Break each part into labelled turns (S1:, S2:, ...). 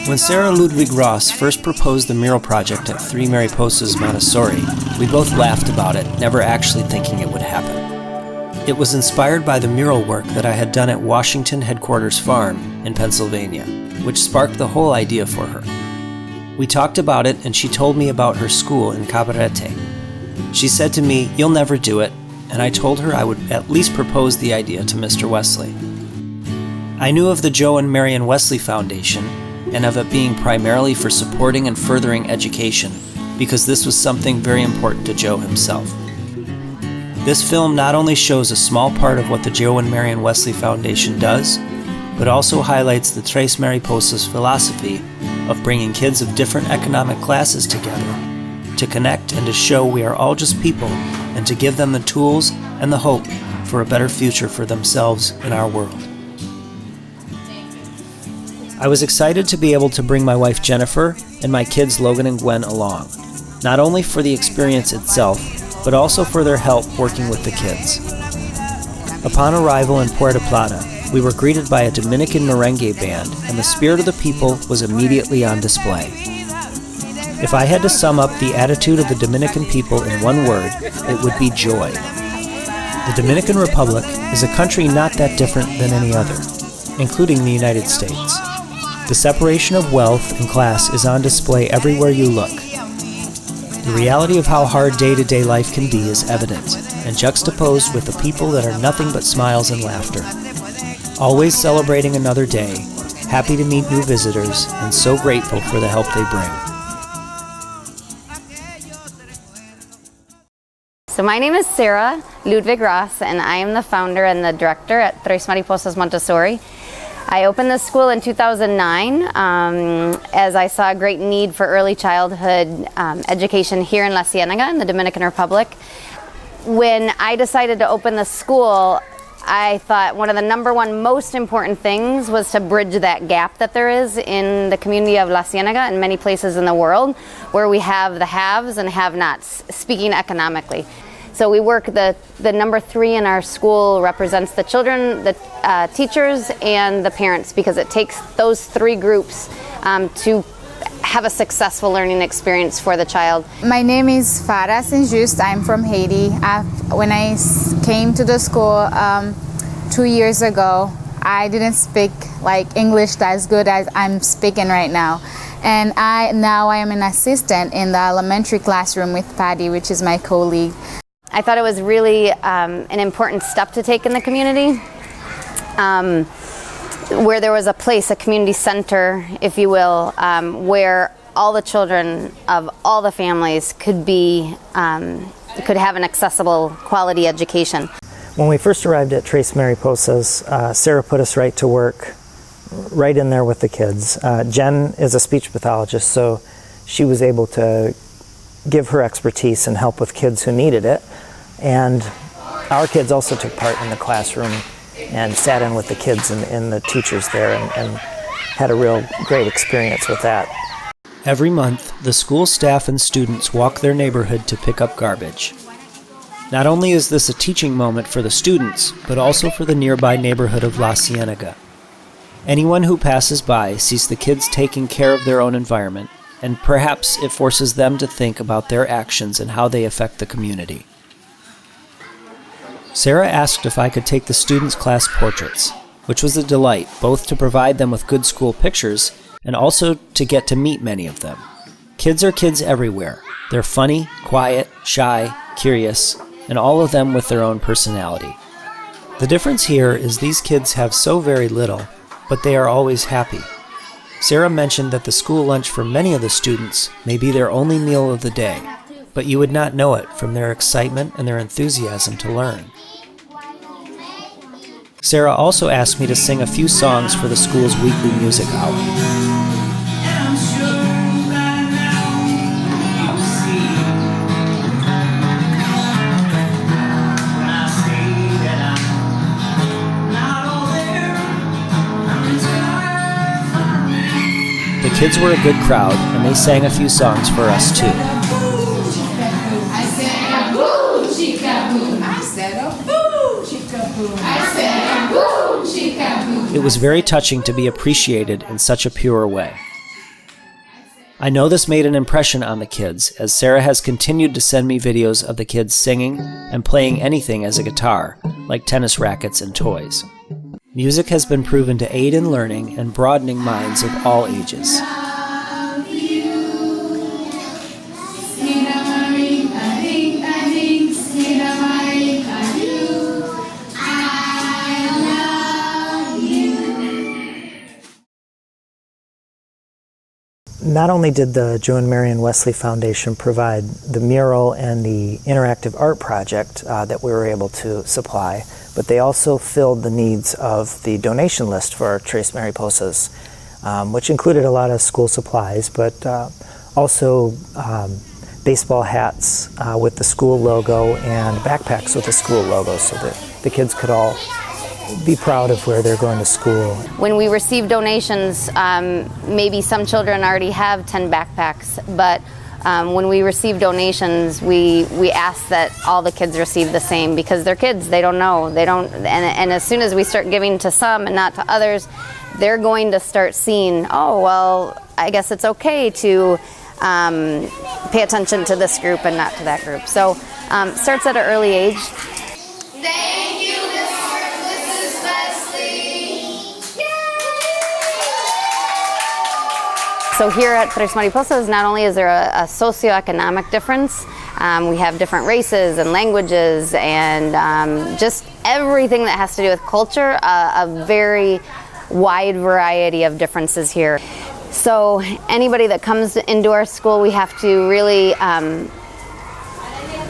S1: When Sarah Ludwig Ross first proposed the mural project at 3 Mariposas Montessori, we both laughed about it, never actually thinking it would happen. It was inspired by the mural work that I had done at Washington Headquarters Farm in Pennsylvania, which sparked the whole idea for her. We talked about it and she told me about her school in Cabarete. She said to me, "You'll never do it," and I told her I would at least propose the idea to Mr. Wesley. I knew of the Joe and Marion Wesley Foundation and of it being primarily for supporting and furthering education, because this was something very important to Joe himself. This film not only shows a small part of what the Joe and Marion Wesley Foundation does, but also highlights the Tres Mariposas philosophy of bringing kids of different economic classes together to connect and to show we are all just people and to give them the tools and the hope for a better future for themselves and our world. I was excited to be able to bring my wife Jennifer and my kids Logan and Gwen along, not only for the experience itself, but also for their help working with the kids. Upon arrival in Puerto Plata, we were greeted by a Dominican merengue band, and the spirit of the people was immediately on display. If I had to sum up the attitude of the Dominican people in one word, it would be joy. The Dominican Republic is a country not that different than any other, including the United States. The separation of wealth and class is on display everywhere you look. The reality of how hard day-to-day life can be is evident, and juxtaposed with the people that are nothing but smiles and laughter. Always celebrating another day, happy to meet new visitors, and so grateful for the help they bring.
S2: So my name is Sarah Ludwig Ross, and I am the founder and the director at Tres Mariposas Montessori. I opened this school in 2009 as I saw a great need for early childhood education here in La Cienega in the Dominican Republic. When I decided to open the school, I thought one of the number one most important things was to bridge that gap that there is in the community of La Cienega and many places in the world where we have the haves and have-nots, speaking economically. So we work, the number 3 in our school represents the children, the teachers, and the parents, because it takes those 3 groups to have a successful learning experience for the child.
S3: My name is Farah Saint-Just. I'm from Haiti. When I came to the school 2 years ago, I didn't speak English as good as I'm speaking right now. And now I am an assistant in the elementary classroom with Patty, which is my colleague.
S2: I thought it was really an important step to take in the community, where there was a place, a community center, if you will, where all the children of all the families could have an accessible quality education.
S1: When we first arrived at Tres Mariposas, Sarah put us right to work, right in there with the kids. Jen is a speech pathologist, so she was able to give her expertise and help with kids who needed it. And our kids also took part in the classroom and sat in with the kids and the teachers there and had a real great experience with that. Every month, the school staff and students walk their neighborhood to pick up garbage. Not only is this a teaching moment for the students, but also for the nearby neighborhood of La Cienega. Anyone who passes by sees the kids taking care of their own environment, and perhaps it forces them to think about their actions and how they affect the community. Sarah asked if I could take the students' class portraits, which was a delight, both to provide them with good school pictures and also to get to meet many of them. Kids are kids everywhere. They're funny, quiet, shy, curious, and all of them with their own personality. The difference here is these kids have so very little, but they are always happy. Sarah mentioned that the school lunch for many of the students may be their only meal of the day, but you would not know it from their excitement and their enthusiasm to learn. Sarah also asked me to sing a few songs for the school's weekly music hour. The kids were a good crowd, and they sang a few songs for us too. It was very touching to be appreciated in such a pure way. I know this made an impression on the kids, as Sarah has continued to send me videos of the kids singing and playing anything as a guitar, like tennis rackets and toys. Music has been proven to aid in learning and broadening minds of all ages.
S4: Not only did the Joe and Marion Wesley Foundation provide the mural and the interactive art project that we were able to supply, but they also filled the needs of the donation list for Tres Mariposas, which included a lot of school supplies, but also baseball hats with the school logo and backpacks with the school logo so that the kids could all be proud of where they're going to school.
S2: When we receive donations, maybe some children already have 10 backpacks, but when we receive donations, we ask that all the kids receive the same, because they're kids, they don't know, and as soon as we start giving to some and not to others, they're going to start seeing, oh, well, I guess it's okay to pay attention to this group and not to that group. So starts at an early age.
S5: Thank you, Mrs. Wesley.
S2: So here at Tres Mariposas, not only is there a socioeconomic difference, we have different races and languages and just everything that has to do with culture, a very wide variety of differences here. So anybody that comes into our school, we have to really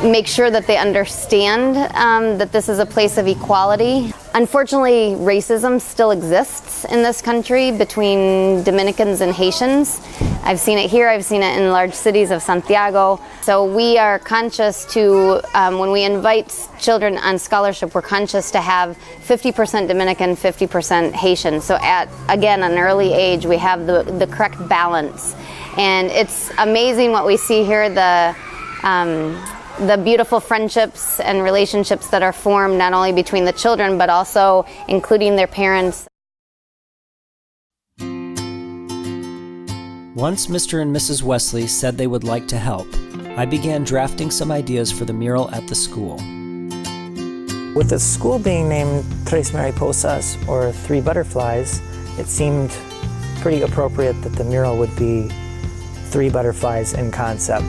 S2: make sure that they understand that this is a place of equality. Unfortunately, racism still exists in this country between Dominicans and Haitians. I've seen it here, I've seen it in large cities of Santiago. So we are conscious to, when we invite children on scholarship, we're conscious to have 50% Dominican, 50% Haitian. So at, again, an early age, we have the correct balance. And it's amazing what we see here, the beautiful friendships and relationships that are formed not only between the children but also including their parents.
S1: Once Mr. and Mrs. Wesley said they would like to help, I began drafting some ideas for the mural at the school.
S4: With the school being named Tres Mariposas, or Three Butterflies, it seemed pretty appropriate that the mural would be three butterflies in concept.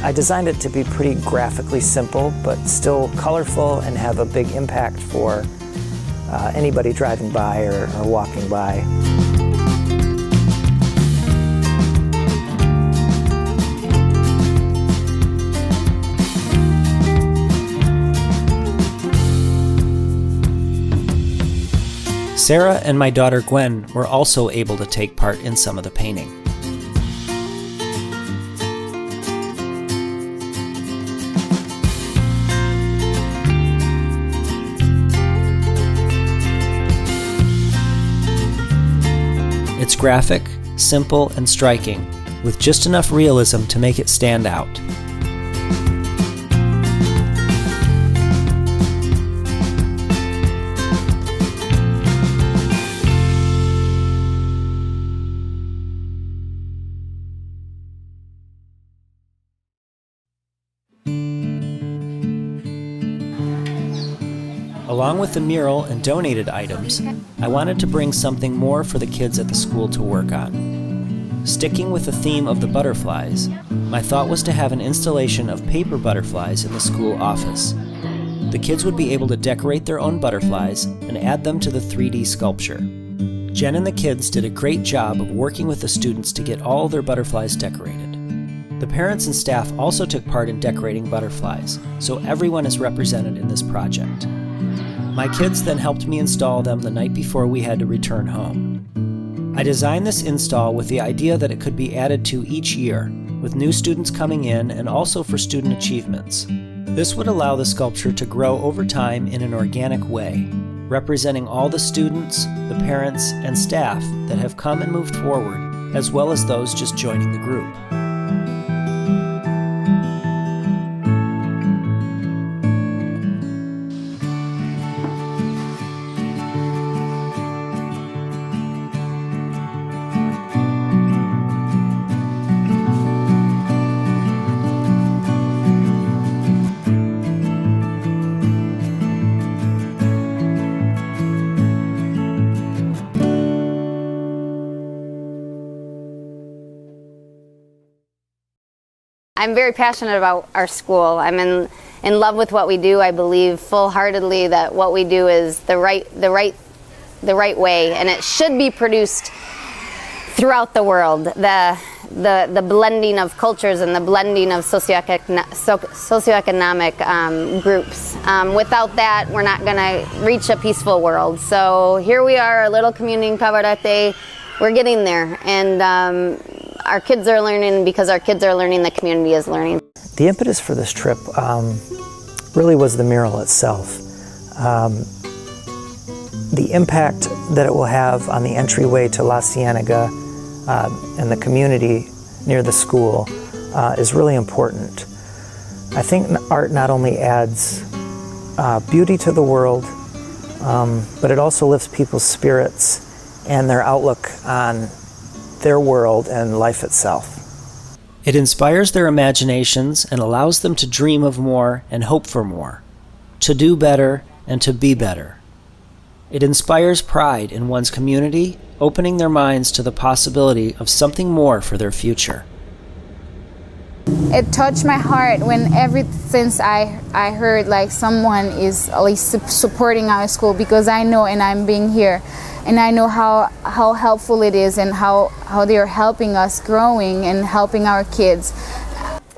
S4: I designed it to be pretty graphically simple, but still colorful and have a big impact for anybody driving by or walking by.
S1: Sarah and my daughter Gwen were also able to take part in some of the painting. It's graphic, simple, and striking, with just enough realism to make it stand out. Along with the mural and donated items, I wanted to bring something more for the kids at the school to work on. Sticking with the theme of the butterflies, my thought was to have an installation of paper butterflies in the school office. The kids would be able to decorate their own butterflies and add them to the 3D sculpture. Jen and the kids did a great job of working with the students to get all their butterflies decorated. The parents and staff also took part in decorating butterflies, so everyone is represented in this project. My kids then helped me install them the night before we had to return home. I designed this install with the idea that it could be added to each year, with new students coming in and also for student achievements. This would allow the sculpture to grow over time in an organic way, representing all the students, the parents, and staff that have come and moved forward, as well as those just joining the group.
S2: I'm very passionate about our school. I'm in love with what we do. I believe full-heartedly that what we do is the right way, and it should be produced throughout the world. The blending of cultures and the blending of socioeconomic groups. Without that, we're not going to reach a peaceful world. So here we are, a little community in Cabarete. We're getting there, and our kids are learning. Because our kids are learning, the community is learning.
S4: The impetus for this trip really was the mural itself. The impact that it will have on the entryway to La Cienega and the community near the school is really important. I think art not only adds beauty to the world, but it also lifts people's spirits and their outlook on their world and life itself.
S1: It inspires their imaginations and allows them to dream of more and hope for more, to do better and to be better. It inspires pride in one's community, opening their minds to the possibility of something more for their future.
S3: It touched my heart since I heard like someone is at least supporting our school, because I know, and I'm being here, and I know how helpful it is, and how they are helping us growing and helping our kids.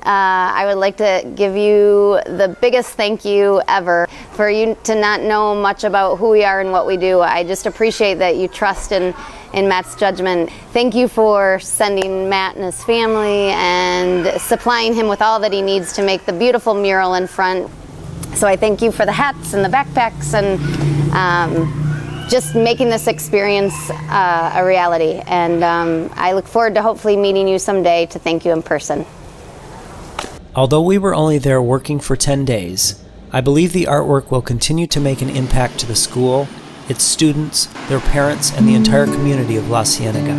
S2: I would like to give you the biggest thank you ever for you to not know much about who we are and what we do. I just appreciate that you trust in Matt's judgment. Thank you for sending Matt and his family and supplying him with all that he needs to make the beautiful mural in front. So I thank you for the hats and the backpacks and just making this experience a reality. And I look forward to hopefully meeting you someday to thank you in person.
S1: Although we were only there working for 10 days, I believe the artwork will continue to make an impact to the school, its students, their parents, and the entire community of La Cienega.